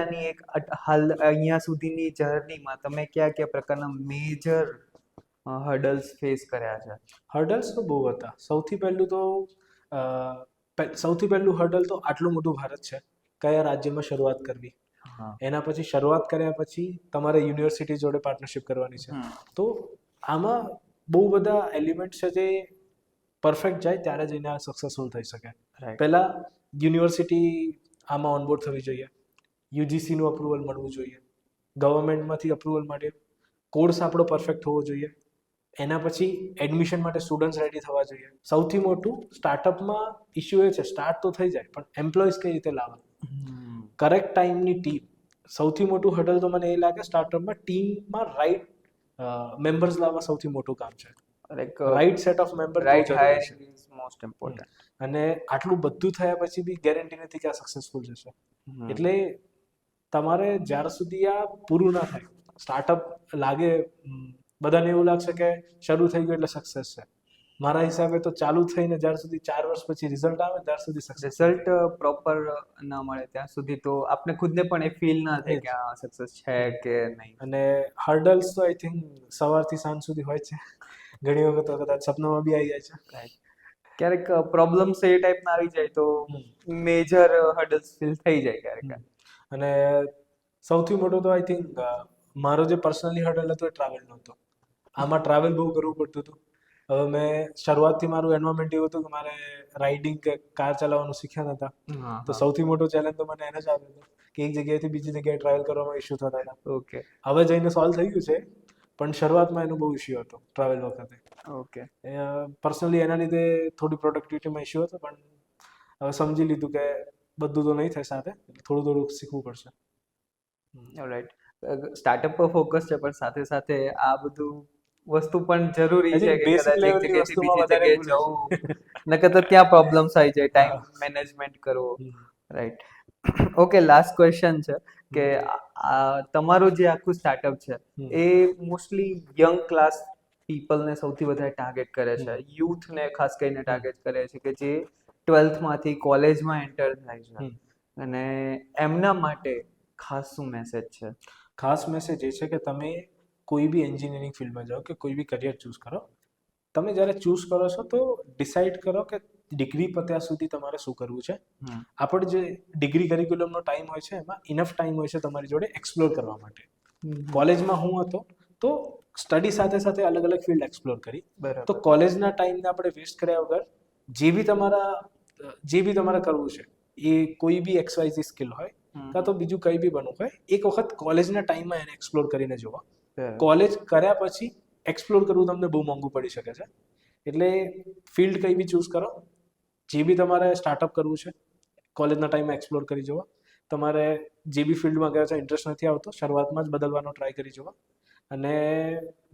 આની એક હાલ અહીંયા સુધીની જર્નીમાં તમે કયા કયા પ્રકારના મેજર હર્ડલ્સ ફેસ કર્યા છે? હર્ડલ્સ તો બહુ હતા. સૌથી પહેલું હર્ડલ તો આટલું મોટું ભારત છે, કયા રાજ્યમાં શરૂઆત કરવી. હા. એના પછી શરૂઆત કર્યા પછી તમારે યુનિવર્સિટી જોડે પાર્ટનરશિપ કરવાની છે. તો આમાં બહુ બધા એલિમેન્ટ છે જે પરફેક્ટ જાય ત્યારે જઈને આ સક્સેસફુલ થઈ શકે. રાઈટ. પહેલા યુનિવર્સિટી આમાં ઓનબોર્ડ થવી જોઈએ, યુજીસીનું અપ્રુવલ મળવું જોઈએ, ગવર્મેન્ટમાંથી અપ્રુવલ માટે કોર્સ આપણો પરફેક્ટ હોવો જોઈએ. એના પછી એડમિશન માટે સ્ટુડન્ટ્સ રેડી થવા જોઈએ. સૌથી મોટું સ્ટાર્ટઅપમાં ઇશ્યુ એ છે, સ્ટાર્ટ તો થઈ જાય પણ એમ્પ્લોઈઝ કઈ રીતે લાવવા, કરેક્ટ ટાઈમની ટીમ. સૌથી મોટું હર્ડલ તો મને એ લાગે સ્ટાર્ટઅપમાં ટીમમાં રાઈટ મેમ્બર્સ લાવવા સૌથી મોટું કામ છે. Right set of member right hiring is most important. અને આટલું બધું થયા પછી બી ગેરંટી નથી કે આ સક્સેસફુલ જશે. એટલે તમારે જ્યાર સુધી આ પૂરું ના થાય, સ્ટાર્ટઅપ લાગે બધાને એવું લાગશે કે શરૂ થઈ ગયું એટલે સક્સેસ છે. મારા હિસાબે તો ચાલુ થઈને જ્યાર સુધી 4 વર્ષ પછી રિઝલ્ટ આવે ત્યાર સુધી સક્સેસ. રિઝલ્ટ પ્રોપર ના મળે ત્યાં સુધી તો આપને ખુદને પણ એ ફીલ ના થાય કે આ સક્સેસ છે કે નહીં. અને હર્ડલ્સ તો આઈ થિંક સવારથી સાંજ સુધી હોય છે. ઘણી વખત તો કદાચ સપનામાં બી આવી જાય છે. ક્યારેક પ્રોબ્લેમ્સ એ ટાઈપના આવી જાય તો મેજર હર્ડલ્સ ફીલ થઈ જાય ક્યારેક. અને સૌથી મોટો તો આઈ થિંક મારો જે પર્સનલી હર્ડલ હતો એ ટ્રાવેલનો હતો. આમાં ટ્રાવેલ બહુ કરવું પડતું હતું. હવે મેં શરૂઆતથી મારું એન્વાયરમેન્ટ એવું હતું કે મારે રાઇડિંગ કે કાર ચલાવવાનું શીખ્યા નતા. તો સૌથી મોટો ચેલેન્જ તો મને એને જ આવ્યો હતો કે એક જગ્યાએથી બીજી જગ્યાએ ટ્રાવેલ કરવામાં ઇશ્યુ થતા હતા. ઓકે. હવે જઈને સોલ્વ થઈ ગયું છે, પણ શરૂઆતમાં એનો બહુ ઇશ્યુ હતો ટ્રાવેલ વખતે. ઓકે. પર્સનલી એના લીધે થોડી પ્રોડક્ટિવિટીમાં ઇશ્યુ હતો, પણ હવે સમજી લીધું કે બધું તો નહીં થાય સાથે, થોડું થોડું શીખવું પડશે. રાઈટ. સ્ટાર્ટઅપ પર ફોકસ છે પણ સાથે સાથે આ બધું વસ્તુ પણ જરૂરી છે કે કદાચ એક જગ્યાએથી બીજી જગ્યાએ જવું, નકર તો ત્યાં પ્રોબ્લેમ્સ આવી જાય, ટાઈમ મેનેજમેન્ટ કરવો. રાઈટ. ઓકે, લાસ્ટ ક્વેશ્ચન છે કે તમારું જે આખું સ્ટાર્ટઅપ છે એ મોસ્ટલી યંગ ક્લાસ પીપલને સૌથી વધારે ટાર્ગેટ કરે છે, યુથને ખાસ કરીને ટાર્ગેટ કરે છે કે જે 12th માંથી કોલેજમાં એન્ટર થાય છે, અને એમના માટે ખાસ શું મેસેજ છે? ખાસ મેસેજ એ છે કે તમે કોઈ બી એન્જિનિયરિંગ ફિલ્ડમાં જાઓ કે કોઈ બી કરિયર ચૂઝ કરો, તમે જ્યારે ચૂઝ કરો છો તો ડિસાઇડ કરો કે ડિગ્રી પત્યા સુધી તમારે શું કરવું છે. આપણે જે ડિગ્રી કરિક્યુલમનો ટાઈમ હોય છે એમાં ઇનફ ટાઈમ હોય છે તમારી જોડે એક્સપ્લોર કરવા માટે. કોલેજમાં હું હતો તો સ્ટડી સાથે સાથે અલગ અલગ ફિલ્ડ એક્સપ્લોર કરી. તો કોલેજના ટાઈમને આપણે વેસ્ટ કર્યા વગર જે બી તમારે કરવું છે, એ કોઈ બી XYZ સ્કિલ હોય કાં તો બીજું કંઈ બી બનવું હોય, એક વખત કોલેજના ટાઈમમાં એને એક્સપ્લોર કરીને જોવા. કોલેજ કર્યા પછી એક્સપ્લોર કરવું તમને બહુ મોંઘું પડી શકે છે. એટલે ફિલ્ડ કંઈ બી ચૂઝ કરો, જે બી તમારે સ્ટાર્ટઅપ કરવું છે કોલેજના ટાઈમમાં એક્સપ્લોર કરી જોવા. તમારે જે બી ફિલ્ડમાં ગયા છો ઇન્ટરેસ્ટ નથી આવતો, શરૂઆતમાં જ બદલવાનો ટ્રાય કરી જોવા. અને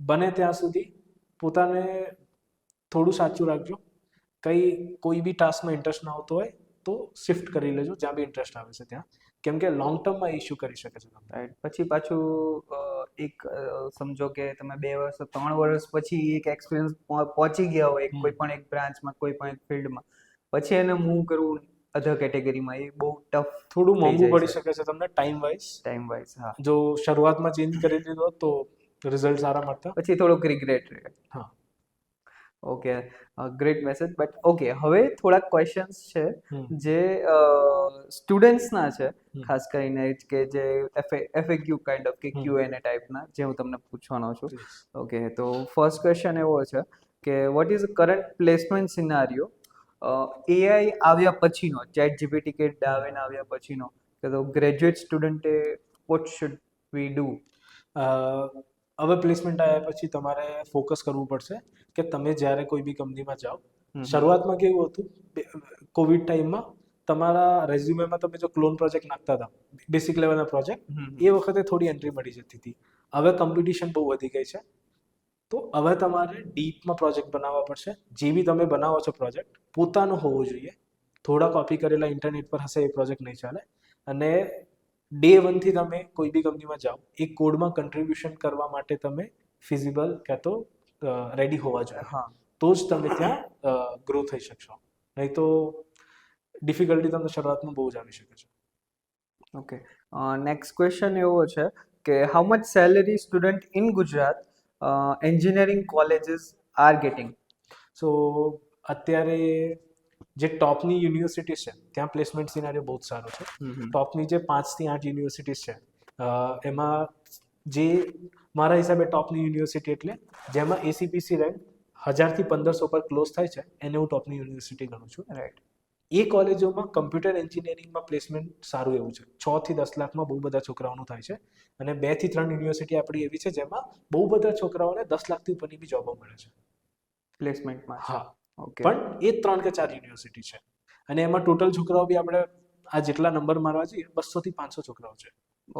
બને ત્યાં સુધી પોતાને થોડું સાચું રાખજો. કોઈ બી ટાસ્કમાં ઇન્ટરેસ્ટ ના આવતો હોય તો શિફ્ટ કરી લેજો જ્યાં બી ઇન્ટરેસ્ટ આવે છે ત્યાં, કેમ કે લોંગ ટર્મમાં ઇશ્યુ કરી શકે છે. રાઈટ. પછી પાછું એક સમજો કે તમે 2 વર્ષ 3 વર્ષ પછી એક એક્સપિરિયન્સ પહોંચી ગયા હોય કોઈ પણ એક બ્રાન્ચમાં, કોઈ પણ એક ફિલ્ડમાં, પછી એને મૂવ કરવું અધર કેટેગરીમાં એ બહુ ટફ, થોડું મોંઘું પડી શકે છે તમને ટાઈમ વાઇઝ. હા. જો શરૂઆતમાં ચેન્જ કરી દીધો તો રિઝલ્ટ સારા મળતા, પછી થોડોક રિગ્રેટ રહે. હા. Okay, great message. But okay, હવે થોડાક ક્વેશ્ચન્સ છે જે સ્ટુડન્ટ્સના છે, ખાસ કરીને કે જે FAQ કાઇન્ડ ઓફ કે Q&A ટાઈપના, જે હું તમને પૂછવાનો છું. ઓકે, તો ફર્સ્ટ ક્વેશ્ચન એવો છે કે what is current placement scenario AI આવ્યા પછીનો, ChatGPT કે ડાર્વિન આવ્યા પછીનો, કે તો ગ્રેજ્યુએટ સ્ટુડન્ટે વોટ શુડ વી ડુ? હવે પ્લેસમેન્ટ આવ્યા પછી તમારે ફોકસ કરવું પડશે કે તમે જ્યારે કોઈ બી કંપનીમાં જાઓ, શરૂઆતમાં કેવું હતું, કોવિડ ટાઈમમાં તમારા રેઝ્યુમેમાં તમે જો ક્લોન પ્રોજેક્ટ નાખતા હતા, બેસિક લેવલના પ્રોજેક્ટ, એ વખતે થોડી એન્ટ્રી મળી જતી હતી. હવે કોમ્પિટિશન બહુ વધી ગઈ છે, તો હવે તમારે ડીપમાં પ્રોજેક્ટ બનાવવા પડશે. જે બી તમે બનાવો છો પ્રોજેક્ટ પોતાનો હોવો જોઈએ. થોડા કોપી કરેલા ઇન્ટરનેટ પર હશે એ પ્રોજેક્ટ નહીં ચાલે. અને ડે 1 થી તમે કોઈ બી કંપનીમાં જાઓ, એ કોડમાં કન્ટ્રીબ્યુશન કરવા માટે તમે ફિઝિબલ કાં તો રેડી હોવા જોઈએ, તો જ તમે ત્યાં ગ્રો થઈ શકશો. નહીં તો ડિફિકલ્ટી તમને શરૂઆતમાં બહુ જ આવી શકે છે. ઓકે, નેક્સ્ટ ક્વેશ્ચન એવો છે કે how much salary student in Gujarat engineering colleges are getting? So અત્યારે જે ટોપની યુનિવર્સિટી છે ત્યાં પ્લેસમેન્ટ સિનારીઓ બહુ જ સારો છે. ટોપની જે 5 થી 8 યુનિવર્સિટીઝ છે એમાં જે મારા હિસાબે ટોપની યુનિવર્સિટી એટલે જેમાં એસીપીસી રેન્ક 1000 થી 1500 પર ક્લોઝ થાય છે એને હું ટોપની યુનિવર્સિટી ગણું છું. રાઈટ. એ કોલેજોમાં કમ્પ્યુટર એન્જિનિયરિંગમાં પ્લેસમેન્ટ સારું એવું છે. 6 થી 10 લાખમાં બહુ બધા છોકરાઓનું થાય છે અને 2 થી 3 યુનિવર્સિટી આપણી એવી છે જેમાં બહુ બધા છોકરાઓને 10 લાખથી ઉપરની બી જોબો મળે છે પ્લેસમેન્ટમાં? હા. ઓકે. પણ એ 3 કે 4 યુનિવર્સિટી છે અને એમાં ટોટલ છોકરાઓ બી આપણે આ જેટલા નંબર મારવા જઈએ 200 થી 500 છોકરાઓ છે.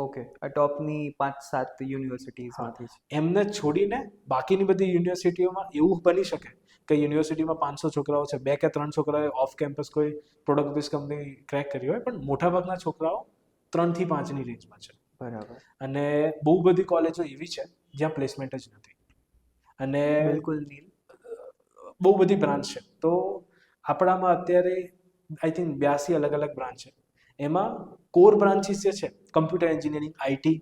ઓકે. આ ટોપની 5-7 યુનિવર્સિટીઝમાંથી છે. એમને છોડીને બાકીની બધી યુનિવર્સિટીઓમાં એવું બની શકે કે યુનિવર્સિટીમાં 500 છોકરાઓ છે, 2 કે 3 છોકરાઓએ ઓફ કેમ્પસ કોઈ પ્રોડક્ટ બેઝ કંપની ક્રેક કરી હોય, પણ મોટાભાગના છોકરાઓ 3 થી 5ની રેન્જમાં છે. બરાબર. અને બહુ બધી કોલેજો એવી છે જ્યાં પ્લેસમેન્ટ જ નથી અને બિલકુલ નીલ. બહુ બધી બ્રાન્ચ છે. તો આપણામાં અત્યારે આઈ થિંક 82 અલગ અલગ બ્રાન્ચ છે. એમાં કોર બ્રાન્ચીસ જે છે કમ્પ્યુટર એન્જિનિયરિંગ, આઈટી,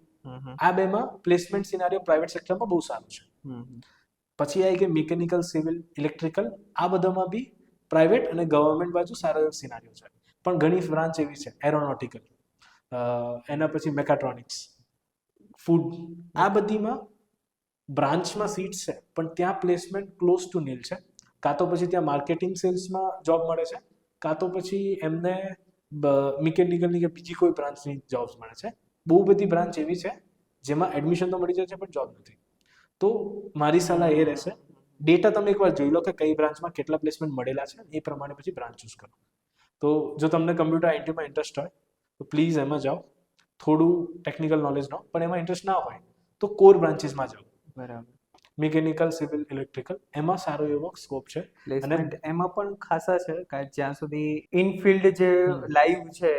આ બેમાં પ્લેસમેન્ટ સિનારીઓ પ્રાઇવેટ સેક્ટરમાં બહુ સારું છે. પછી આવી ગઈ મિકેનિકલ, સિવિલ, ઇલેક્ટ્રિકલ, આ બધામાં બી પ્રાઇવેટ અને ગવર્મેન્ટ બાજુ સારો એવો સિનારીઓ છે. પણ ઘણી બ્રાન્ચ એવી છે એરોનોટિકલ, એના પછી મેકાટ્રોનિક્સ, ફૂડ, આ બધીમાં બ્રાન્ચમાં સીટ છે પણ ત્યાં પ્લેસમેન્ટ ક્લોઝ ટુ નીલ છે. કાં તો પછી ત્યાં માર્કેટિંગ સેલ્સમાં જોબ મળે છે, કાં તો પછી એમને મિકેનિકલની કે બીજી કોઈ બ્રાન્ચની જોબ્સ મળે છે. બહુ બધી બ્રાન્ચ એવી છે જેમાં એડમિશન તો મળી જાય છે પણ જોબ નથી. તો મારી સલાહ એ રહેશે, ડેટા તમે એકવાર જોઈ લો કે કઈ બ્રાન્ચમાં કેટલા પ્લેસમેન્ટ મળેલા છે, એ પ્રમાણે પછી બ્રાન્ચ ચૂઝ કરો. તો જો તમને કમ્પ્યુટર આઈટીમાં ઇન્ટરેસ્ટ હોય તો પ્લીઝ એમાં જાઓ. થોડું ટેકનિકલ નોલેજ નો, પણ એમાં ઇન્ટરેસ્ટ ના હોય તો કોર બ્રાન્ચીસમાં જાઓ. બરાબર. મિકેનિકલ, સિવિલ, ઇલેક્ટ્રિકલ, એમાં સારો એવો સ્કોપ છે. પ્લેસમેન્ટ એમાં પણ ખાસા છે કારણ કે જ્યાં સુધી ઇન ફિલ્ડ જે લાઈવ છે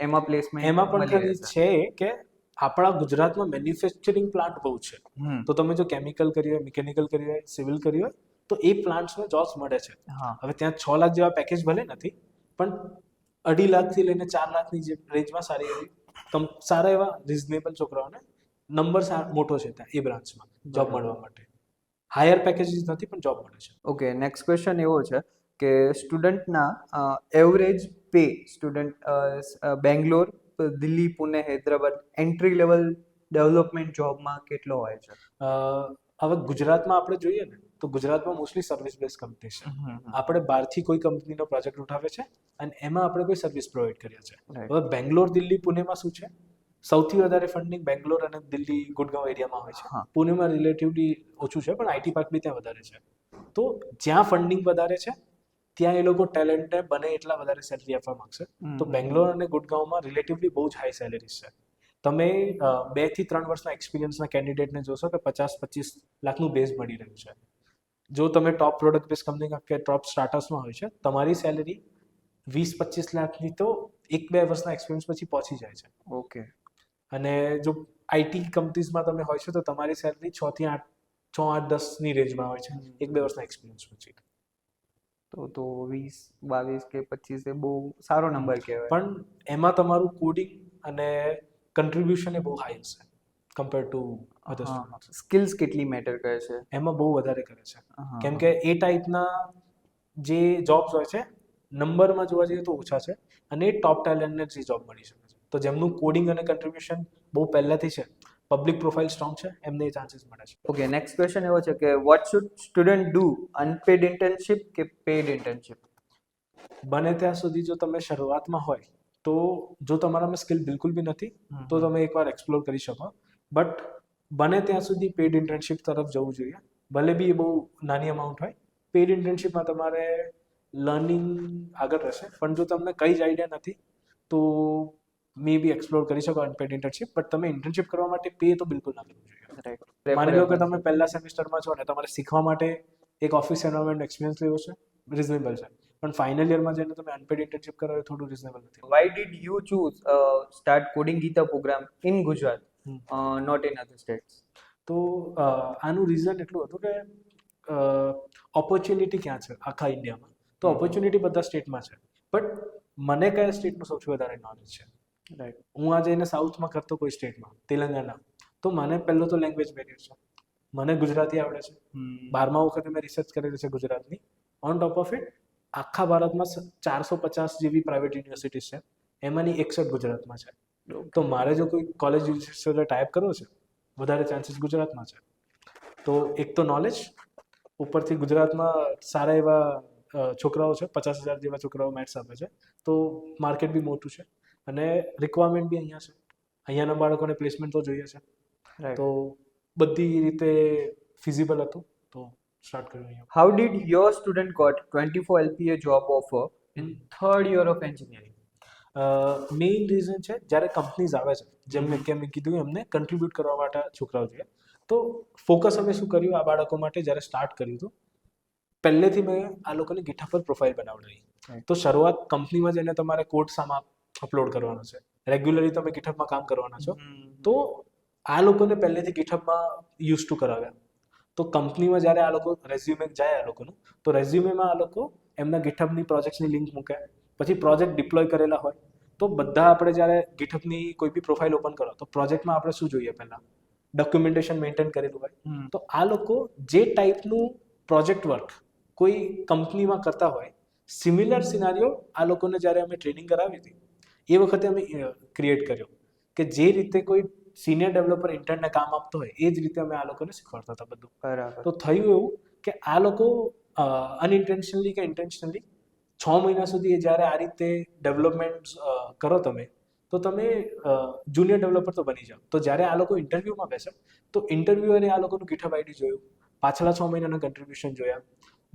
એમાં પ્લેસમેન્ટ એમાં પણ ખાલી છે કે આપણા ગુજરાતમાં મેન્યુફેક્ચરિંગ પ્લાન્ટ બહુ છે. તો તમે જો કેમિકલ કરી હોય, મિકેનિકલ કરી હોય, સિવિલ કરી હોય તો એ પ્લાન્ટ્સમાં જોબ્સ મળે છે. હવે ત્યાં 6 લાખ જેવા પેકેજ ભલે નથી, પણ 2.5 લાખથી લઈને 4 લાખની જે રેન્જમાં સારી એવી સારા એવા રિઝનેબલ છોકરાઓને નંબર મોટો છે ત્યાં એ બ્રાન્ચમાં જોબ મળવા માટે. હાયર પેકેજીસ નથી પણ જોબ મળે છે. ઓકે. નેક્સ્ટ ક્વેશ્ચન એવો છે કે સ્ટુડન્ટના average pay Bangalore, Delhi, Pune, Hyderabad entry level development જોબમાં કેટલો હોય છે? હવે ગુજરાતમાં આપણે જોઈએ ને તો ગુજરાતમાં મોસ્ટલી સર્વિસ બેઝ કંપની છે. આપણે બહારથી કોઈ કંપનીનો પ્રોજેક્ટ ઉઠાવે છે અને એમાં આપણે કોઈ સર્વિસ પ્રોવાઈડ કરીએ છીએ. હવે બેંગ્લોર, દિલ્હી, પુણેમાં શું છે, સૌથી વધારે ફંડિંગ બેંગ્લોર અને દિલ્હી, ગુડગાંવ એરિયામાં હોય છે. પુણેમાં રિલેટિવલી ઓછું છે પણ આઈટી પાર્ક બી ત્યાં વધારે છે. તો જ્યાં ફંડિંગ વધારે છે ત્યાં એ લોકો ટેલેન્ટને બને એટલા વધારે સેલરી આપવા માંગશે. તો બેંગ્લોર અને ગુડગાંવમાં રિલેટિવલી બહુ જ હાઈ સેલેરીઝ છે. તમે 2 થી 3 વર્ષના એક્સપિરિયન્સના કેન્ડિડેટને જોશો કે 50-25 લાખનું બેઝ મળી રહ્યું છે. જો તમે ટોપ પ્રોડક્ટ બેઝ કંપની કે ટોપ સ્ટાર્ટઅપ્સમાં હોય છે, તમારી સેલરી 20-25 લાખની તો 1-2 વર્ષના એક્સપિરિયન્સ પછી પહોંચી જાય છે. ઓકે. અને જો આઈટી કંપનીઝમાં તમે હોય છો તો તમારી સેલરી 6-8-10ની રેન્જમાં હોય છે 1-2 વર્ષના એક્સપિરિયન્સ પછી. તો 20-22 કે 25 એ બહુ સારો નંબર કહેવાય. પણ એમાં તમારું કોડિંગ અને કન્ટ્રીબ્યુશન એ બહુ હાઈ હશે compare to other students. Skills કેટલી મેટર કરે છે? એમાં બહુ વધારે કરે છે. કેમ કે એ ટાઈપના જે જોબ્સ હોય છે નંબરમાં જોવા જઈએ તો ઓછા છે અને એ ટોપ ટેલેન્ટને જ જોબ મળી શકે છે. તો જેમનું કોડિંગ અને કન્ટ્રીબ્યુશન બહુ પહેલાથી છે, પબ્લિક પ્રોફાઇલ સ્ટ્રોંગ છે, એમને એ ચાન્સીસ મળે છે. ઓકે. નેક્સ્ટ ક્વેશ્ચન એવો છે કે what should student do, unpaid internship કે પેડ ઇન્ટર્નશિપ? બને ત્યાં સુધી જો તમે શરૂઆતમાં હોય તો જો તમારામાં સ્કિલ બિલકુલ બી નથી તો તમે એકવાર એક્સપ્લોર કરી શકો. બટ બને ત્યાં સુધી પેડ ઇન્ટર્નશિપ તરફ જવું જોઈએ, ભલે બી એ બહુ નાની અમાઉન્ટ હોય. પેડ ઇન્ટર્નશિપમાં તમારે લર્નિંગ આગળ રહેશે, પણ જો તમને કંઈ જ આઈડિયા નથી તો મે બી એક્સપ્લોર કરી શકો અનપેડ ઇન્ટર્નશિપ. બટ તમે ઇન્ટર્નશિપ કરવા માટે પે તો બિલકુલ ના કરવું જોઈએ. માની લો કે તમે પહેલા સેમિસ્ટરમાં છો અને તમારે શીખવા માટે એક ઓફિસ એન્વાયરમેન્ટ એક્સપિરિયન્સ લેવો છે, રિઝનેબલ છે, પણ ફાઇનલ યરમાં જઈને તમે અનપેડ ઇન્ટર્નશિપ કરો એ થોડું રિઝનેબલ નથી. Why did you choose start Coding Gita program in Gujarat, not in other states? તો આનું રીઝન એટલું હતું કે ઓપોર્ચ્યુનિટી ક્યાં છે આખા ઇન્ડિયામાં, તો ઓપોર્ચ્યુનિટી બધા સ્ટેટમાં છે, બટ મને કયા સ્ટેટનું સૌથી વધારે નોલેજ છે રાઈટ. હું આ જઈને સાઉથમાં કરતો કોઈ સ્ટેટમાં, તેલંગાણા, તો મને પહેલો તો લેંગ્વેજ બેરિયર છે. મને ગુજરાતી આવડે છે, 12મા વખતે મેં રિસર્ચ કરેલી છે ગુજરાતની. ઓન ટોપ ઓફ ઇટ આખા ભારતમાં 450 જેવી પ્રાઇવેટ યુનિવર્સિટીઝ છે, એમાંની 61 ગુજરાતમાં છે. તો મારે જો કોઈ કોલેજ યુનિવર્સિટી સાથે ટાઈપ કરવો છે, વધારે ચાન્સીસ ગુજરાતમાં છે. તો એક તો નોલેજ, ઉપરથી ગુજરાતમાં સારા એવા છોકરાઓ છે, 50,000 જેવા છોકરાઓ મેથ્સ આપે છે, તો માર્કેટ બી મોટું છે અને રિક્વાયરમેન્ટ બી અહીંયા છે. અહીંયાના બાળકોને પ્લેસમેન્ટ તો જોઈએ છે. તો બધી રીતે ફિઝિબલ હતું, તો સ્ટાર્ટ કર્યું અહીંયા. How did your student got 24 LPA job offer in third year of engineering? Main reason છે જ્યારે કંપનીઝ આવે છે, જેમ મેં કીધું એમને કન્ટ્રીબ્યુટ કરવા માટે છોકરાઓ જોઈએ. તો ફોકસ અમે શું કર્યું આ બાળકો માટે જ્યારે સ્ટાર્ટ કર્યું હતું, પહેલેથી મેં આ લોકોની GitHub પર પ્રોફાઇલ બનાવડાવી. તો શરૂઆત કંપનીમાં જઈને તમારે કોડ સામા અપલોડ કરવાનો છે, રેગ્યુલરલી તમે GitHubમાં કામ કરવાના છો, તો આ લોકોને પહેલેથી GitHubમાં યુઝ ટુ કરાવ્યા. તો કંપનીમાં જ્યારે આ લોકો રેઝ્યુમે જાય આ લોકોનું, તો રેઝ્યુમેમાં આ લોકો એમના GitHubની પ્રોજેક્ટ્સની લિંક મૂકે, પછી પ્રોજેક્ટ ડિપ્લોય કરેલા હોય. તો બધા આપણે જ્યારે GitHubની કોઈ બી પ્રોફાઇલ ઓપન કરો તો પ્રોજેક્ટમાં આપણે શું જોઈએ, પહેલાં ડોક્યુમેન્ટેશન મેન્ટેન કરેલું હોય. તો આ લોકો જે ટાઈપનું પ્રોજેક્ટ વર્ક કોઈ કંપનીમાં કરતા હોય, સિમિલર સિનારીઓ આ લોકોને જ્યારે અમે ટ્રેનિંગ કરાવી હતી એ વખતે અમે ક્રિએટ કર્યો, કે જે રીતે કોઈ સિનિયર ડેવલપર ઇન્ટર્નને કામ આપતો હોય એ જ રીતે અમે આ લોકોને શીખવાડતા હતા બધું. બરાબર. તો થયું એવું કે આ લોકો અનઇન્ટેન્શનલી કે ઇન્ટેન્શનલી 6 મહિના સુધી જ્યારે આ રીતે ડેવલપમેન્ટ કરો તમે, તો તમે જુનિયર ડેવલપર તો બની જાઓ. તો જ્યારે આ લોકો ઇન્ટરવ્યૂમાં બેસે તો ઇન્ટરવ્યુઅરે આ લોકોનું GitHub ID જોયું, પાછલા 6 મહિનાના કન્ટ્રીબ્યુશન જોયા,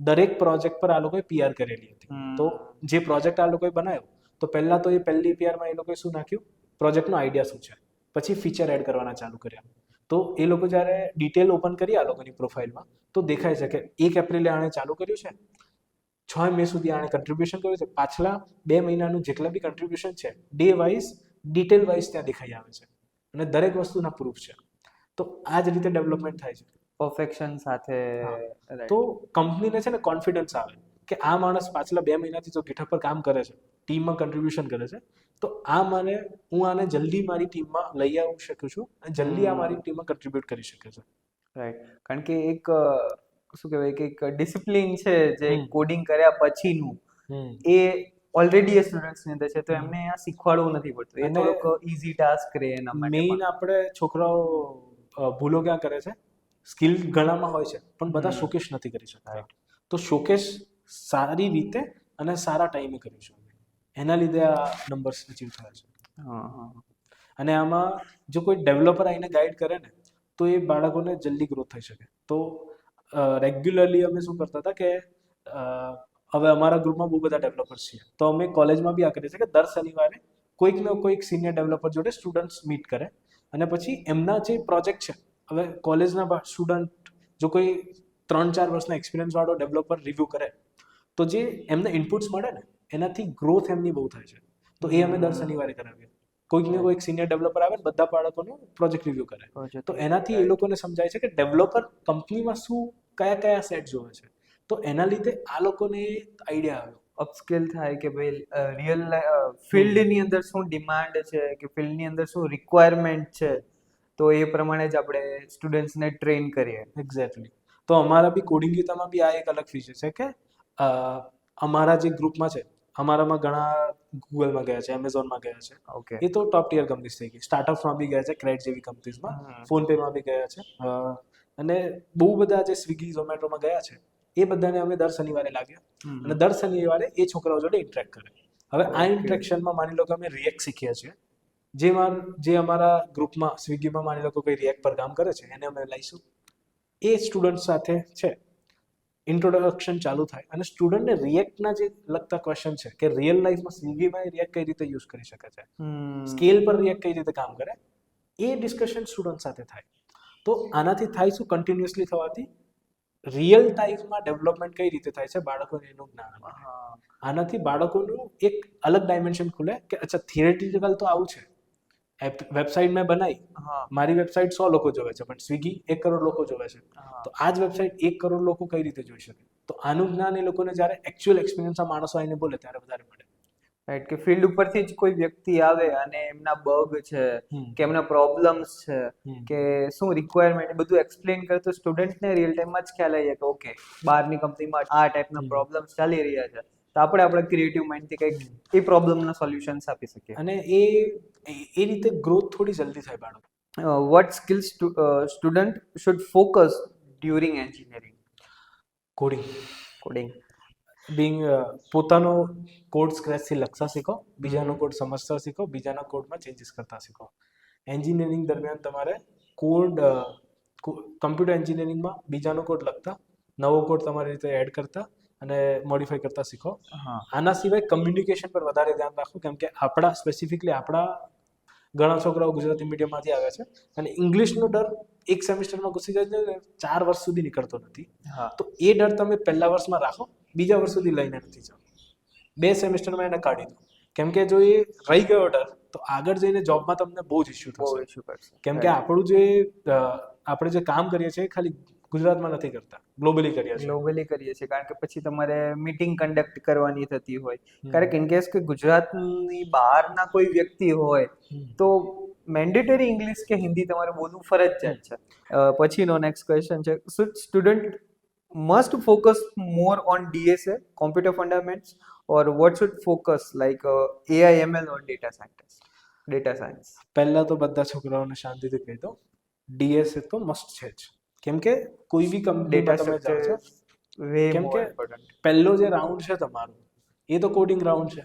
દરેક પ્રોજેક્ટ પર આ લોકોએ PR કરેલી હતી. તો જે પ્રોજેક્ટ આ લોકોએ બનાવ્યો, તો પહેલાં તો એ પહેલી PRમાં એ લોકોએ શું નાખ્યું, પ્રોજેક્ટનો આઈડિયા શું છે, પછી ફીચર એડ કરવાના ચાલુ કર્યા. તો એ લોકો જ્યારે ડિટેલ ઓપન કરી આ લોકોની પ્રોફાઇલમાં, તો દેખાય છે કે 1 એપ્રિલે આણે ચાલુ કર્યું છે, 6 મે સુધી આણે કન્ટ્રીબ્યુશન કર્યું છે, પાછલા 2 મહિનાનું જેટલા બી કન્ટ્રીબ્યુશન છે ડે વાઇઝ ડિટેલ વાઇઝ ત્યાં દેખાઈ આવે છે અને દરેક વસ્તુના પ્રૂફ છે. તો આ જ રીતે ડેવલપમેન્ટ થાય છે પરફેક્શન સાથે. તો કંપનીને છે ને કોન્ફિડન્સ આવે કે આ માણસ પાછલા 2 મહિનાથી જો GitHub પર કામ કરે છે, ટીમમાં કન્ટ્રીબ્યુશન કરે છે, તો હું આને જલ્દી મારી ટીમમાં લઈ આવી શકું છું અને જલ્દી આ મારી ટીમમાં કન્ટ્રીબ્યુટ કરી શકે છે. રાઈટ. કારણ કે એક શું કહેવાય કે એક ડિસિપ્લિન છે જે કોડિંગ કર્યા પછીનું, એ ઓલરેડી એ સ્ટુડન્ટ્સની અંદર છે, તો એમને આ શીખવાડવું નથી પડતું. એ થોડોક ઈઝી ટાસ્ક રહે એના માટે. મેઇન આપણે છોકરાઓ ભૂલો ક્યાં કરે છે, સ્કિલ ઘણામાં હોય છે પણ બધા શોકેસ નથી કરી શકતા. તો શોકેસ સારી રીતે અને સારા ટાઈમે કરીશું, એના લીધે આ નંબર્સ અચીવ થયા છે. અને આમાં જો કોઈ ડેવલપર આવીને ગાઈડ કરે ને, તો એ બાળકોને જલ્દી ગ્રોથ થઈ શકે. તો રેગ્યુલરલી અમે શું કરતા હતા કે હવે અમારા ગ્રુપમાં બહુ બધા ડેવલપર્સ છીએ, તો અમે કોલેજમાં બી આ કરીએ છીએ કે દર શનિવારે કોઈક સિનિયર ડેવલપર જોડે સ્ટુડન્ટ્સ મીટ કરે અને પછી એમના જે પ્રોજેક્ટ છે, હવે કોલેજના સ્ટુડન્ટ જો કોઈ 3-4 વર્ષના એક્સપિરિયન્સ વાળો ડેવલપર રિવ્યૂ કરે, તો જે એમને ઇનપુટ્સ મળે ને એનાથી ગ્રોથ એમની બહુ થાય છે. તો એ અમે દર શનિવારે કરાવીએ. કોઈક સિનિયર ડેવલપર આવે ને બધા બાળકોનું પ્રોજેક્ટ રિવ્યૂ કરે, તો એનાથી એ લોકોને સમજાય છે કે ડેવલપર કંપનીમાં શું કયા સેટ જોવે છે. તો એના લીધે આ લોકોને આઈડિયા આવ્યો, અપસ્કેલ થાય કે ભાઈ રિયલ ફિલ્ડની અંદર શું ડિમાન્ડ છે કે ફિલ્ડની અંદર શું રિક્વાયરમેન્ટ છે, તો એ પ્રમાણે જ આપણે સ્ટુડન્ટ્સને ટ્રેન કરીએ. એક્ઝેક્ટલી. તો અમારા બી કોડિંગ ગીતામાં બી આ એક અલગ ફીચર છે કે અમારા જે ગ્રુપમાં છે, અમારામાં ઘણા ગૂગલમાં ગયા છે, એમેઝોનમાં ગયા છે, ઓકે, એ તો ટોપ ટિયર કંપનીઝ થઈ ગઈ. સ્ટાર્ટઅપ્સમાં બી ગયા છે, ક્રેડ જેવી કંપનીઝમાં, ફોનપેમાં બી ગયા છે, અને બહુ બધા જે સ્વિગી ઝોમેટોમાં ગયા છે, એ બધાને અમે દર શનિવારે લાગ્યા અને દર શનિવારે એ છોકરાઓ જોડે ઇન્ટરેક્ટ કરે. હવે આ ઇન્ટરેક્શનમાં માની લો કે અમે રિએક્ટ શીખીએ છીએ, જે અમારા ગ્રુપમાં સ્વિગીમાં માની લો કોઈ રિએક્ટ પર કામ કરે છે, એને અમે લાવીશું, એ સ્ટુડન્ટ સાથે છે, ઇન્ટ્રોડક્શન ચાલુ થાય અને સ્ટુડન્ટને રિએક્ટના જે લગતા ક્વેશ્ચન છે કે રિયલ લાઈફમાં સ્વિગીમાં રિએક્ટ કઈ રીતે યુઝ કરી શકે છે, સ્કેલ પર રિએક્ટ કઈ રીતે કામ કરે, એ ડિસ્કશન સ્ટુડન્ટ સાથે થાય. તો આનાથી થાય શું, કન્ટિન્યુઅસલી થવાથી રિયલ ટાઈમમાં ડેવલપમેન્ટ કઈ રીતે થાય છે બાળકોને એનું જ્ઞાન મળે. આનાથી બાળકોનું એક અલગ ડાયમેન્શન ખુલે કે અચ્છા થિયરેટિકલ તો આવું છે, વેબસાઇટ મેં બનાવી, મારી વેબસાઇટ 100 લોકો જોવે છે પણ સ્વિગી 1 કરોડ લોકો જોવે છે, તો આ જ વેબસાઇટ 1 કરોડ લોકો કઈ રીતે જોઈ શકે. તો આનું જ્ઞાન એ લોકોને જ્યારે એકચ્યુઅલ એક્સપિરિયન્સના માણસો આવીને બોલે ત્યારે વધારે મળે. રાઈટ, કે ફિલ્ડ ઉપરથી જ કોઈ વ્યક્તિ આવે અને એમના બગ છે કે એમના પ્રોબ્લેમ્સ છે કે શું રિક્વાયરમેન્ટ બધું એક્સપ્લેન કરે તો સ્ટુડન્ટને રિયલ ટાઈમમાં જ ખ્યાલ આવી જાય કે ઓકે બહારની કંપનીમાં આ ટાઈપના પ્રોબ્લેમ્સ ચાલી રહ્યા છે, તો આપણે આપણા ક્રિએટિવ માઇન્ડથી કંઈક એ પ્રોબ્લેમના સોલ્યુશન્સ આપી શકીએ. અને એ રીતે ગ્રોથ થોડી જલ્દી થાય બાળક. What skills student should focus during engineering? Coding પોતાનો કોડ સ્ક્રેચથી લખતા શીખો, બીજાનો કોડ સમજતા શીખો, બીજાના કોડમાં ચેન્જીસ કરતા શીખો. એન્જિનિયરિંગ દરમિયાન તમારે કમ્પ્યુટર એન્જિનિયરિંગમાં બીજાનો કોડ લખતા, નવો કોડ તમારી રીતે એડ કરતા અને મોડિફાઈ કરતા શીખો. આના સિવાય કમ્યુનિકેશન પર વધારે ધ્યાન રાખો, કેમ કે સ્પેસિફિકલી આપણા ઘણા છોકરાઓ ગુજરાતી મીડિયમમાંથી આવ્યા છે અને ઇંગ્લિશનો ડર એક સેમિસ્ટરમાં ઘૂસી જાય છે, 4 વર્ષ સુધી નીકળતો નથી. તો એ ડર તમે પહેલા વર્ષમાં રાખો, બીજા વર્ષ સુધી લઈને નથી જાઓ. 2 સેમિસ્ટરમાં એને કાઢી દો, કેમ કે જો એ રહી ગયો ડર તો આગળ જઈને જોબમાં તમને બહુ જ ઇશ્યુ થશે. કેમ કે આપણે જે કામ કરીએ છીએ ખાલી ગુજરાતમાં નથી કરતા, ગ્લોબલી કરીએ છીએ. કારણ કે પછી તમારે મીટિંગ કન્ડક્ટ કરવાની થતી હોય, કારણ કે ઇન કેસ કે ગુજરાતની બહારના કોઈ વ્યક્તિ હોય તો મેન્ડેટરી ઇંગ્લિશ કે હિન્દી તમારે બોલવું ફરજિયાત છે. પછીનો નેક્સ્ટ ક્વેશ્ચન છે, should student must focus more on DSA, computer fundamentals, or what should focus like AI, ML or data science? પહેલા તો બધા છોકરાઓને શાંતિથી કહી દો, DSA તો મસ્ટ છે જ, કેમ કે કોઈ બી કંપનીમાં તમે જાઓ છો, કેમ કે પહેલો જે રાઉન્ડ છે તમારો એ તો કોડિંગ રાઉન્ડ છે.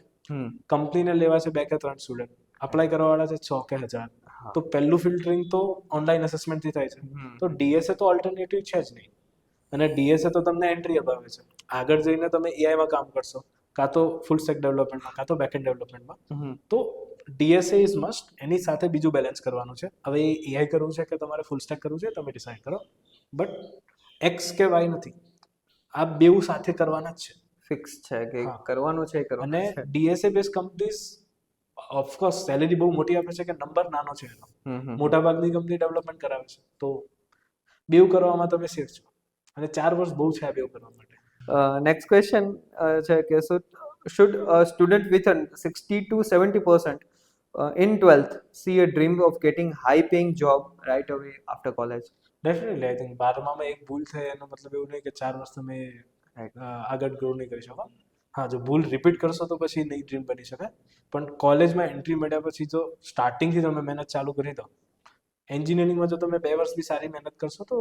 કંપનીને લેવા છે 2 કે 3 સ્ટુડન્ટ, અપ્લાય કરવાવાળા છે 6 કે 1000, તો પહેલું ફિલ્ટરિંગ તો ઓનલાઈન અસેસમેન્ટથી થાય છે. તો DSA તો ઓલ્ટરનેટિવ છે જ નહીં. અને DSA તો તમને એન્ટ્રી અપાવે છે. આગળ જઈને તમે એઆઈમાં કામ કરશો, કાં તો ફૂલ સ્ટેક ડેવલપમેન્ટમાં, કાં તો બેકએન્ડ ડેવલપમેન્ટમાં. તો DSA ઇઝ મસ્ટ. એની સાથે બીજું બેલેન્સ કરવાનું છે. હવે એઆઈ કરવું છે કે તમારે ફૂલ સ્ટેક કરવું છે, તમે ડિસાઈડ કરો. બટ એક્સ કે વાય નથી, આ બેઉ સાથે કરવાના જ છે. ફિક્સ છે કે કરવાનું છે. અને DSA base companies of course salary બહુ મોટી આપે છે કે નંબર નાનો છે એનો. મોટાભાગની કંપની ડેવલપમેન્ટ કરાવે છે, તો બેઉ કરવામાં તમે સેફ છો. અને 4 વર્ષ બહુ છે આ બેઉ કરવા માટે. નેક્સ્ટ ક્વેશ્ચન છે કે should a student with a 60 to 70% in 12th see a dream of getting high paying job right away after college? Definitely I think 12માં એક ભૂલ થઈ એનો મતલબ એવું નહીં કે 4 વર્ષ તમે આગળ ગ્રો નહીં કરી શકો. હા, જો ભૂલ રિપીટ કરશો તો પછી નહીં ડ્રીમ બની શકે. પણ કોલેજમાં એન્ટ્રી મળ્યા પછી જો સ્ટાર્ટિંગથી તમે મહેનત ચાલુ કરી દો, એન્જિનિયરિંગમાં જો તમે 2 વર્ષ બી સારી મહેનત કરશો તો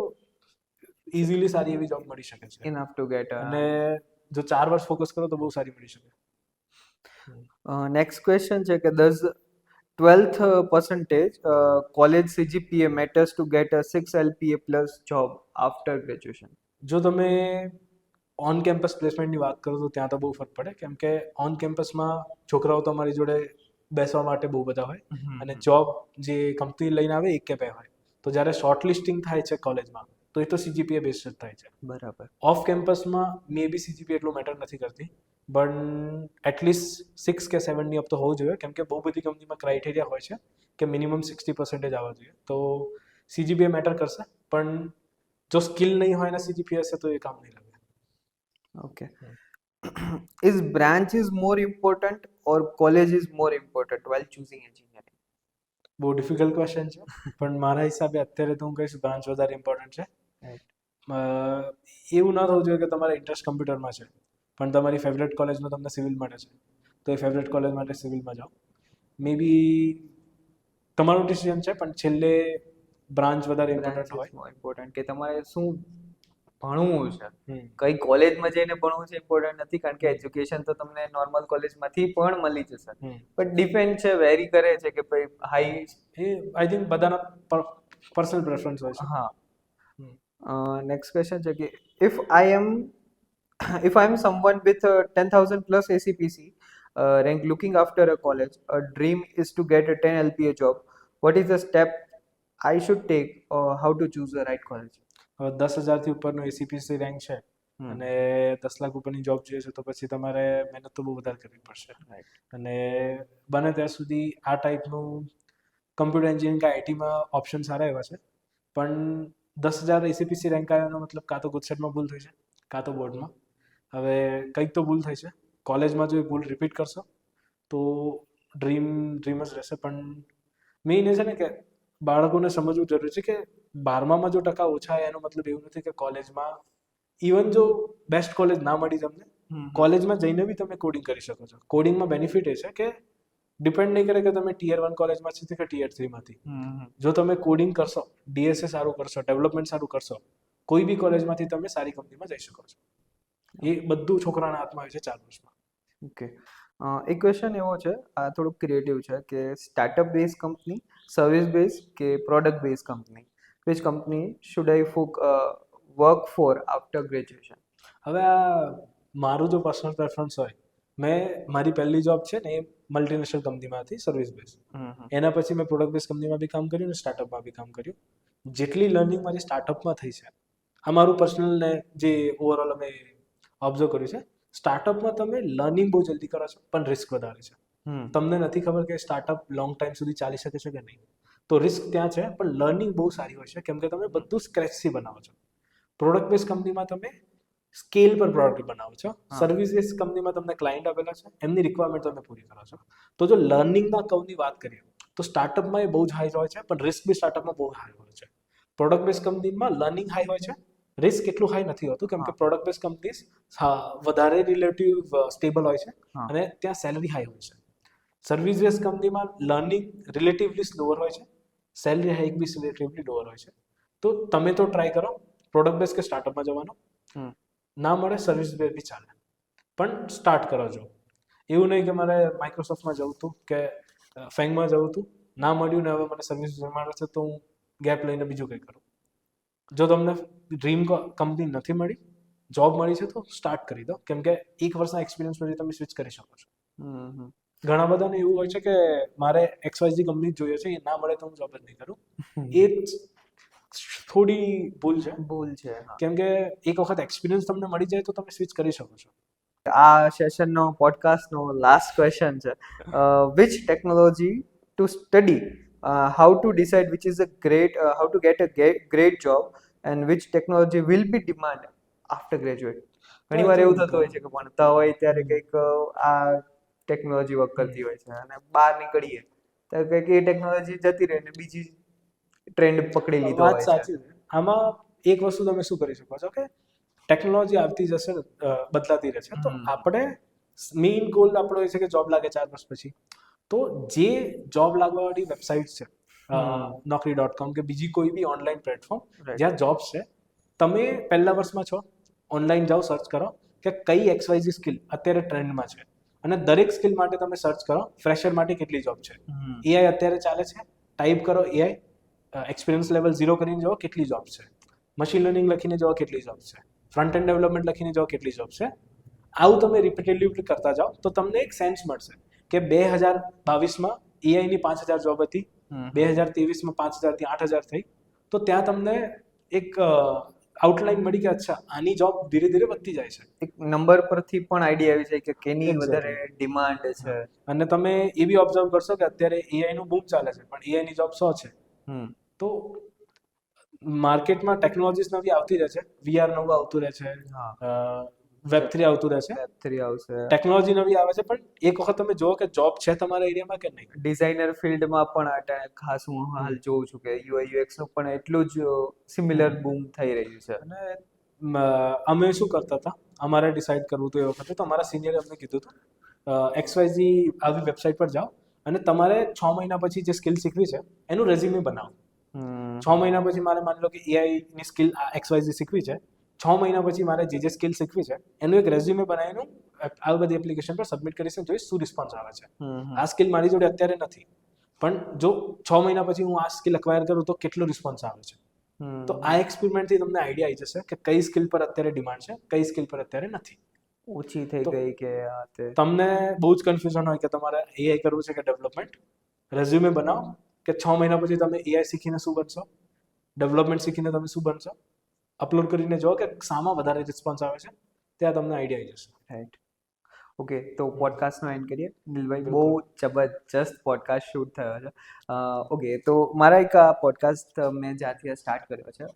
ઇઝીલી સારી એવી જોબ મળી શકે છે. Enough to get અને જો 4 વર્ષ ફોકસ કરો તો બહુ સારી મળી શકે. નેક્સ્ટ ક્વેશ્ચન છે કે does 12th percentage college CGPA matters to get a 6 LPA plus job after graduation? જો તમે ઓન કેમ્પસ પ્લેસમેન્ટની વાત કરો તો ત્યાં તો બહુ ફરક પડે, કેમ કે ઓન કેમ્પસમાં છોકરાઓ તમારી જોડે બેસવા માટે બહુ બધા હોય અને જોબ જે કંપની લઈને આવે 1 કે 2 હોય. તો જ્યારે શોર્ટ લિસ્ટિંગ થાય છે કોલેજમાં તો એ તો CGPA બેઝ જ થાય છે. બરાબર. ઓફ કેમ્પસમાં મે બી CGPA એટલું મેટર નથી કરતી, પણ એટલીસ્ટ 6 કે 7ની અપ તો હોવું જોઈએ, કેમ કે બહુ બધી કંપનીમાં ક્રાઇટેરિયા હોય છે કે મિનિમમ 60% આવવા જોઈએ. તો CGPA મેટર કરશે, પણ જો સ્કિલ નહીં હોય ને CGPA હશે તો એ કામ નહીં લાગે. Okay. Is branch is more important or college is more important while choosing engineering? બહુ ડિફિકલ્ટ ક્વેશ્ચન છે, પણ મારા હિસાબે અત્યારે તો હું કહીશ બ્રાન્ચ વધારે ઇમ્પોર્ટન્ટ છે. એવું ના થવું જોઈએ કે તમારા ઇન્ટરેસ્ટ કમ્પ્યુટરમાં છે પણ તમારી ફેવરેટ કોલેજમાં તમને સિવિલ મળે છે, તો એ ફેવરેટ કોલેજ માટે સિવિલમાં જાઓ. મે બી તમારું ડિસિઝન છે, પણ છેલ્લે બ્રાન્ચ વધારે ઇમ્પોર્ટન્ટ હોય. ઇમ્પોર્ટન્ટ કે તમારે શું ભણવું છે, કઈ કોલેજમાં જઈને ભણવું છે ઇમ્પોર્ટન્ટ નથી, કારણ કે એજ્યુકેશન તો તમને નોર્મલ કોલેજમાંથી પણ મળી જશે, પણ ડિપેન્ડ છે, વેરી કરે છે કે ભાઈ હાઈ એ આઈ થિંક બધાના પર્સનલ પ્રેફરન્સ હોય છે. હા. નેક્સ્ટ ક્વેશ્ચન છે કે if I am someone with 10,000 plus ACPC rank looking after a college, a dream is to get a 10 LPA job. What is the step I should take or how to choose the right college? 10,000 થી ઉપરનો ACPC rank છે અને 10 લાખ ઉપરની job જોઈએ છે તો પછી તમારે મહેનત તો બહુ વધારે કરવી પડશે. અને બને ત્યાં સુધી આ ટાઈપનું કમ્પ્યુટર એન્જિનિયરિંગ કે આઈટીમાં ઓપ્શન સારા એવા છે, પણ 10,000 ACPC રેન્ક આવ્યાનો મતલબ કાં તો ગુજસેટમાં ભૂલ થઈ છે, કાં તો બોર્ડમાં. હવે કંઈક તો ભૂલ થઈ છે. કોલેજમાં જો એ ભૂલ રિપીટ કરશો તો ડ્રીમ જ રહેશે. પણ મેઇન એ છે ને કે બાળકોને સમજવું જરૂરી છે કે 12માં જો ટકા ઓછા આવે એનો મતલબ એવું નથી કે કોલેજમાં, ઇવન જો બેસ્ટ કોલેજ ના મળી તમને, કોલેજમાં જઈને બી તમે કોડિંગ કરી શકો છો. કોડિંગમાં બેનિફિટ એ છે કે ડિપેન્ડ નહીં કરે કે તમે ટિયર 1 કોલેજમાં છો કે ટિયર 3માંથી. જો તમે કોડિંગ કરશો, ડીએસએ સારું કરશો, ડેવલપમેન્ટ સારું કરશો, કોઈ બી કોલેજમાંથી તમે સારી કંપનીમાં જઈ શકો છો. એ બધું છોકરાના હાથમાં હોય છે 4 વર્ષમાં. ઓકે, એક ક્વેશ્ચન એવો છે, આ થોડુંક ક્રિએટિવ છે, કે startup base company, service base કે product base company, which company should I work for after graduation? હવે આ મારું જો પર્સનલ પ્રેફરન્સ હોય, મારી પહેલી જોબ છે ને એ મલ્ટીનેશનલ કંપનીમાં હતી, સર્વિસ બેઝ. એના પછી મેં પ્રોડક્ટ બેઝ કંપનીમાં બી કામ કર્યું અને સ્ટાર્ટઅપમાં બી કામ કર્યું. જેટલી લર્નિંગ મારી સ્ટાર્ટઅપમાં થઈ છે, આ મારું પર્સનલ ને જે ઓવરઓલ અમે ઓબ્ઝર્વ કર્યું છે, સ્ટાર્ટઅપમાં તમે લર્નિંગ બહુ જલ્દી કરો છો પણ રિસ્ક વધારે છે. તમને નથી ખબર કે સ્ટાર્ટઅપ લોંગ ટાઈમ સુધી ચાલી શકે છે કે નહીં, તો રિસ્ક ત્યાં છે, પણ લર્નિંગ બહુ સારી હોય છે કેમ કે તમે બધું સ્ક્રેચથી બનાવો છો. પ્રોડક્ટ બેઝ કંપનીમાં તમે સ્કેલ પર પ્રોડક્ટ બનાવો છો, સર્વિસ બેઝ કંપનીમાં તમને ક્લાયન્ટ આપેલા છે, એમની રિક્વાયરમેન્ટ તમે પૂરી કરો છો. તો જો લર્નિંગના કર્વની વાત કરીએ તો સ્ટાર્ટઅપમાં એ બહુ જ હાઈ હોય છે, પણ રિસ્ક બી સ્ટાર્ટઅપમાં બહુ હાઈ હોય છે. પ્રોડક્ટ બેઝ કંપનીમાં લર્નિંગ હાઈ હોય છે, રિસ્ક એટલું હાઈ નથી હોતું કેમ કે પ્રોડક્ટ બેઝ કંપનીઝ વધારે રિલેટિવ સ્ટેબલ હોય છે અને ત્યાં સેલરી હાઈ હોય છે. સર્વિસ બેઝ કંપનીમાં લર્નિંગ રિલેટિવલી સ્લોઅર હોય છે, સેલરી હાઈક બી રિલેટિવલી લોઅર હોય છે. તો તમે તો ટ્રાય કરો પ્રોડક્ટ બેઝ કે સ્ટાર્ટઅપમાં જવાનો, ના મળે સર્વિસ બેઝ બી ચાલે, પણ સ્ટાર્ટ કરો. જો એવું નહીં કે મારે માઇક્રોસોફ્ટમાં જવું હતું કે ફેંગમાં જવું હતું, ના મળ્યું ને હવે મને સર્વિસ મળે છે તો હું ગેપ લઈને બીજું કંઈ કરું. જો તમને ડ્રીમ કંપની નથી મળી, જોબ મળી છે તો સ્ટાર્ટ કરી દો, કેમ કે 1 વર્ષના એક્સપિરિયન્સ પછી તમે સ્વિચ કરી શકો છો. ઘણા બધાને એવું હોય છે કે મારે XYZ કંપની જોઈએ છે, એ ના મળે તો હું જોબ જ નહીં કરું. એ થોડી ભૂલ છે, કેમ કે એક વખત એક્સપિરિયન્સ તમને મળી જાય તો તમે સ્વિચ કરી શકો છો. આ સેશનનો પોડકાસ્ટનો લાસ્ટ ક્વેશ્ચન છે, which technology to study, how to decide which is how to get a great job and which technology will be demand after graduate? ઘણી વાર એવું થતું હોય છે કે ભણતા હોય ત્યારે કંઈક આ ટેકનોલોજી વર્ક કરતી હોય છે અને બહાર નીકળીએ તો કંઈક એ ટેકનોલોજી જતી રહે ને બીજી ટ્રેન્ડ પકડી લીધો વાત હોય સાચી છે. છે. આમાં એક વસ્તુ તમે શું કરી શકો છો કે ટેકનોલોજી આવતી જશે, બદલાતી રહેશે, તો આપણે મેઇન ગોલ આપણો એ છે કે જોબ લાગે 4 વર્ષ પછી. તો જે જોબ લાગવાવાળી વેબસાઇટ છે, Naukri.com કે બીજી કોઈ બી ઓનલાઈન પ્લેટફોર્મ જ્યાં જોબ્સ છે, તમે પહેલા વર્ષમાં છો, ઓનલાઈન જાઓ, સર્ચ કરો કે કઈ XYZ સ્કિલ અત્યારે ટ્રેન્ડમાં છે અને દરેક સ્કિલ માટે તમે સર્ચ કરો ફ્રેશર માટે કેટલી જોબ છે. AI અત્યારે ચાલે છે, ટાઈપ કરો AI, એક્સપિરિયન્સ લેવલ 0 કરીને જુઓ કેટલી જોબ છે. મશીન લર્નિંગ લખીને જુઓ કેટલી જોબ છે. ફ્રન્ટ એન્ડ ડેવલપમેન્ટ લખીને જુઓ કેટલી જોબ છે. આવું તમે રિપીટેડલી કરતા જાઓ તો તમને એક સેન્સ મળશે કે 2022માં AI ની 5000 જોબ હતી, 2023માં 5000 થી 8000 થઈ, તો ત્યાં તમને એક આઉટલાઈન મળી કે અચ્છા આની જોબ ધીરે ધીરે વધતી જાય છે. એક નંબર પરથી પણ આઈડિયા આવી જાય કે કેની વધારે ડિમાન્ડ છે. અને તમે એ બી ઓબ્ઝર્વ કરશો કે અત્યારે AI નું બૂમ ચાલે છે પણ AI ની જોબ 100 છે. તો માર્કેટમાં ટેકનોલોજીસ નવી આવતી રહે છે, VR નવું આવતું રહે છે, Web3 આવતું રહે છે, Web3 આવશે, ટેકનોલોજી નવી આવે છે, પણ એક વખત તમે જુઓ કે જોબ છે તમારા એરિયામાં કે નહીં. ડિઝાઇનર ફિલ્ડમાં પણ ખાસ હું હાલ જોઉં છું કે UI UX નું પણ એટલું જ સિમિલર બૂમ થઈ રહ્યું છે. અને અમે શું કરતા હતા, અમારે ડિસાઇડ કરવું હતું એ વખતે, તો અમારા સિનિયરે અમને કીધું હતું XYZ આવી વેબસાઇટ પર જાઓ અને તમારે 6 મહિના પછી જે સ્કિલ શીખવી છે એનું રેઝ્યુમે બનાવો. 6 મહિના પછી મારે માની લો કે AI ની સ્કિલ XYZ શીખવી છે, 6 મહિના પછી મારે જે સ્કિલ શીખવી છે એનું એક રેઝ્યુમે બનાવીને આ બધી એપ્લિકેશન પર સબમિટ કરીશ, જોઈશ શું રિસ્પોન્સ આવે છે. આ સ્કિલ મારી જોડે અત્યારે નથી, પણ જો 6 મહિના પછી હું આ સ્કિલ અક્વાયર કરું તો કેટલો રિસ્પોન્સ આવે છે. તો આ એક્સપેરિમેન્ટથી તમને આઈડિયા આવી જશે કે કઈ સ્કિલ પર અત્યારે ડિમાન્ડ છે, કઈ સ્કિલ પર અત્યારે નથી, ઓછી થઈ ગઈ કે તમને બહુ જ કન્ફ્યુઝન હોય કે તમારે AI કરવું છે કે ડેવલપમેન્ટ. રેઝ્યુમે બનાવો કે 6 મહિના પછી તમે AI શીખીને શું બનશો, ડેવલપમેન્ટ શીખીને તમે શું બનશો, અપલોડ કરીને જો કે શામાં વધારે રિસ્પોન્સ આવે છે, ત્યાં તમને આઈડિયા આવી જશે. રાઈટ. ઓકે, તો પોડકાસ્ટનો એન્ડ કરીએ. નીલભાઈ, બહુ જબરજસ્ત પોડકાસ્ટ શૂટ થયો છે. ઓકે, તો મારા એક આ પોડકાસ્ટ મેં જ્યારથી સ્ટાર્ટ કર્યો છે,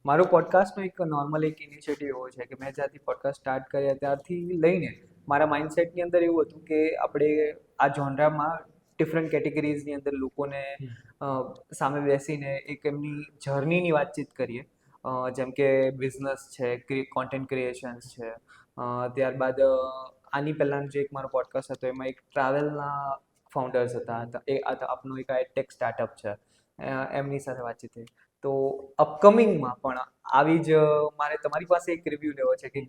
મારો પોડકાસ્ટનો એક નોર્મલ એક ઇનિશિયેટિવ એવો છે કે મેં જ્યારથી પોડકાસ્ટ સ્ટાર્ટ કર્યા ત્યારથી લઈને મારા માઇન્ડસેટની અંદર એવું હતું કે આપણે આ જોનરામાં ડિફરન્ટ કેટેગરીઝની અંદર લોકોને સામે બેસીને એક એમની જર્નીની વાતચીત કરીએ. જેમ કે બિઝનેસ છે, કોન્ટેન્ટ ક્રિએશન્સ છે, ત્યારબાદ આની પહેલાંનો જે એક મારો પોડકાસ્ટ હતો એમાં એક ટ્રાવેલના ફાઉન્ડર્સ હતા. એ આપનું એક એડટેક સ્ટાર્ટઅપ છે, એમની સાથે વાતચીત થઈ. તો અપકમિંગમાં પણ આવી જ મારે તમારી પાસે એક રિવ્યૂ લેવો છે કે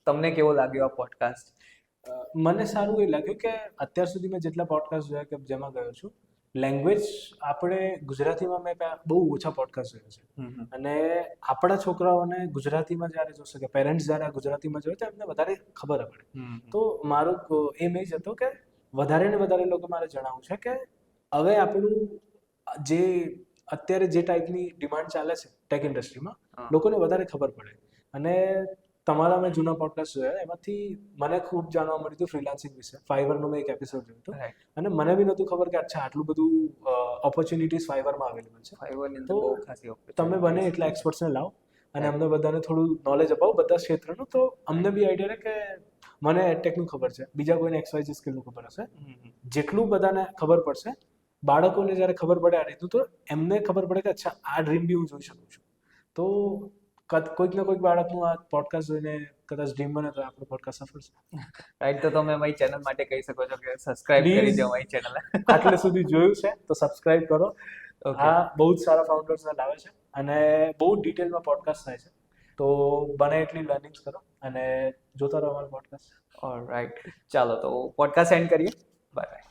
તમને કેવો લાગ્યો આ પોડકાસ્ટ? મને સારું એ લાગ્યું કે અત્યાર સુધી મેં જેટલા પોડકાસ્ટ જોયા કે જેમાં ગયો છું, લેંગ્વેજ આપણે ગુજરાતીમાં મેં બહુ ઓછા પોડકાસ્ટ જોયા છે. અને આપણા છોકરાઓને ગુજરાતીમાં જ્યારે જોશે કે પેરેન્ટ્સ જ્યારે ગુજરાતીમાં જોયું તો એમને વધારે ખબર પડે. તો મારો એમ એ જ હતો કે વધારે ને વધારે લોકો મારે જણાવવું છે કે હવે આપણું જે અત્યારે જે ટાઈપની ડિમાન્ડ ચાલે છે ટેક ઇન્ડસ્ટ્રીમાં લોકોને વધારે ખબર પડે. અને તમારા મેં જૂના પોડકાસ્ટ જોયા એમાંથી મને ખૂબ જાણવા મળ્યું હતું ફ્રીલાન્સિંગ વિશે. ફાઈવરનો મેં એક એપિસોડ જોયો હતો અને મને બી નહોતું ખબર કે અચ્છા આટલું બધું ઓપોર્ચ્યુનિટીઝ ફાઈવરમાં અવેલેબલ છે. તો તમે બને એટલા એક્સપર્ટ્સને લાવો અને અમને બધાને થોડું નોલેજ અપાવો બધા ક્ષેત્રનું, તો અમને બી આઈડિયા રહે કે મને એડટેકનું ખબર છે, બીજા કોઈને XYZ સ્કિલનું ખબર હશે. જેટલું બધાને ખબર પડશે, બાળકોને જ્યારે ખબર પડે આ રીતનું, તો એમને ખબર પડે કે અચ્છા આ ડ્રીમ બી હું જોઈ શકું છું. તો કોઈક ને કોઈક બાળકનું આ પોડકાસ્ટ જોઈને કદાચ ડ્રીમ બને તો આપણો પોડકાસ્ટ સફળ છે. રાઈટ. તો તમે અમારી ચેનલ માટે કહી શકો છો કે સબસ્ક્રાઇબ કરી દો અમારી ચેનલ. આટલે સુધી જોયું છે તો સબસ્ક્રાઇબ કરો. આ બહુ જ સારા ફાઉન્ડર્સને લાવે છે અને બહુ ડિટેલમાં પોડકાસ્ટ થાય છે. તો બને એટલી લર્નિંગ્સ કરો અને જોતા રહો અમારો પોડકાસ્ટ. ઓલરાઈટ, ચાલો તો પોડકાસ્ટ એન્ડ કરીએ. Bye bye.